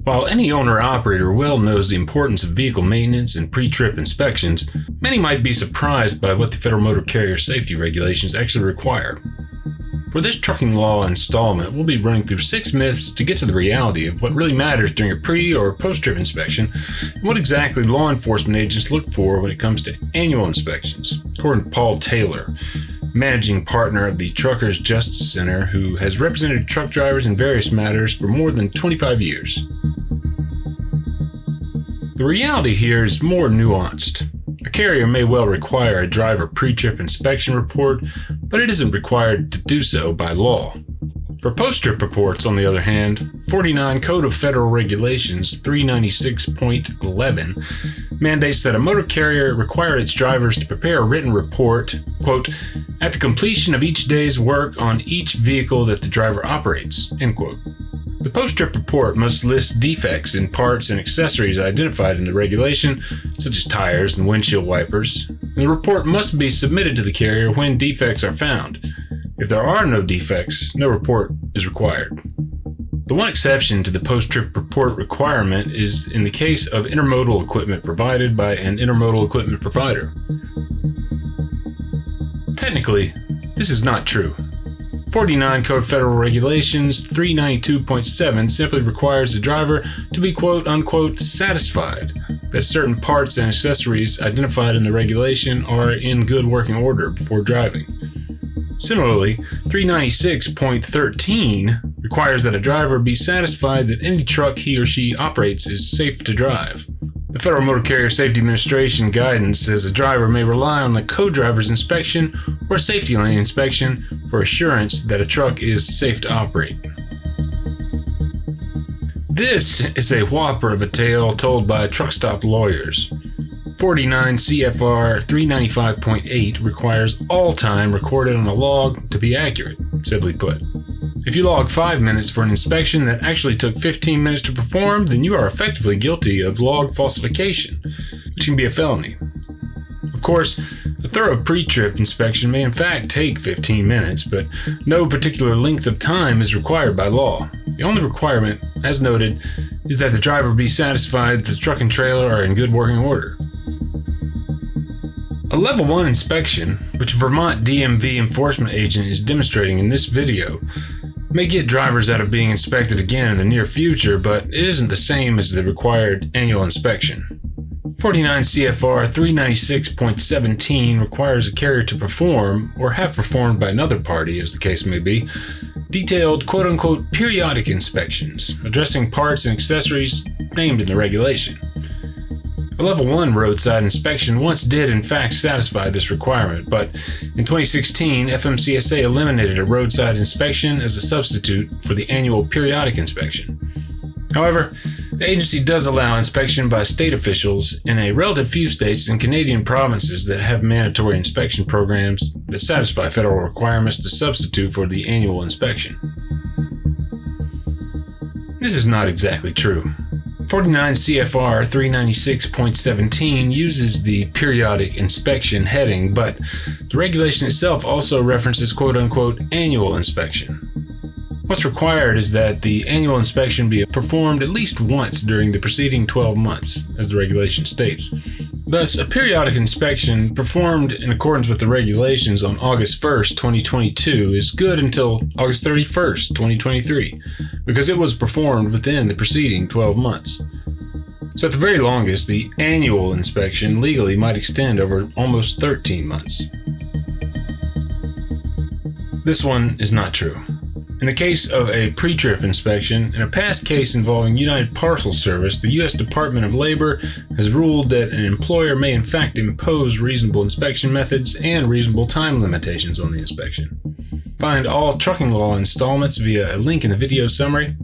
While any owner-operator well knows the importance of vehicle maintenance and pre-trip inspections, many might be surprised by what the Federal Motor Carrier Safety Regulations actually require. For this trucking law installment, we'll be running through 6 myths to get to the reality of what really matters during a pre- or post-trip inspection, and what exactly law enforcement agents look for when it comes to annual inspections, according to Paul Taylor, managing partner of the Truckers Justice Center, who has represented truck drivers in various matters for more than 25 years. The reality here is more nuanced. A carrier may well require a driver pre-trip inspection report, but it isn't required to do so by law. For post-trip reports, on the other hand, 49 Code of Federal Regulations 396.11 mandates that a motor carrier require its drivers to prepare a written report, quote, at the completion of each day's work on each vehicle that the driver operates, end quote. The post-trip report must list defects in parts and accessories identified in the regulation, such as tires and windshield wipers, and the report must be submitted to the carrier when defects are found. If there are no defects, no report is required. The one exception to the post-trip report requirement is in the case of intermodal equipment provided by an intermodal equipment provider. Technically, this is not true. 49 Code Federal Regulations 392.7 simply requires the driver to be quote-unquote satisfied that certain parts and accessories identified in the regulation are in good working order before driving. Similarly, 396.13 requires that a driver be satisfied that any truck he or she operates is safe to drive. The Federal Motor Carrier Safety Administration guidance says a driver may rely on the co-driver's inspection or safety lane inspection for assurance that a truck is safe to operate. This is a whopper of a tale told by truck stop lawyers. 49 CFR 395.8 requires all time recorded on a log to be accurate, simply put. If you log 5 minutes for an inspection that actually took 15 minutes to perform, then you are effectively guilty of log falsification, which can be a felony. Of course, a thorough pre-trip inspection may in fact take 15 minutes, but no particular length of time is required by law. The only requirement, as noted, is that the driver be satisfied that the truck and trailer are in good working order. A Level 1 inspection, which a Vermont DMV enforcement agent is demonstrating in this video, may get drivers out of being inspected again in the near future, but it isn't the same as the required annual inspection. 49 CFR 396.17 requires a carrier to perform, or have performed by another party as the case may be, detailed quote-unquote periodic inspections, addressing parts and accessories named in the regulation. A Level 1 roadside inspection once did in fact satisfy this requirement, but in 2016, FMCSA eliminated a roadside inspection as a substitute for the annual periodic inspection. However, the agency does allow inspection by state officials in a relative few states and Canadian provinces that have mandatory inspection programs that satisfy federal requirements to substitute for the annual inspection. This is not exactly true. 49 CFR 396.17 uses the periodic inspection heading, but the regulation itself also references quote-unquote annual inspection. What's required is that the annual inspection be performed at least once during the preceding 12 months, as the regulation states. Thus, a periodic inspection performed in accordance with the regulations on August 1st, 2022 is good until August 31st, 2023, because it was performed within the preceding 12 months. So at the very longest, the annual inspection legally might extend over almost 13 months. This one is not true. In the case of a pre-trip inspection, in a past case involving United Parcel Service, the U.S. Department of Labor has ruled that an employer may in fact impose reasonable inspection methods and reasonable time limitations on the inspection. Find all trucking law installments via a link in the video summary.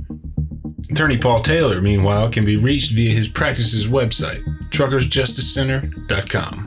Attorney Paul Taylor, meanwhile, can be reached via his practice's website, truckersjusticecenter.com.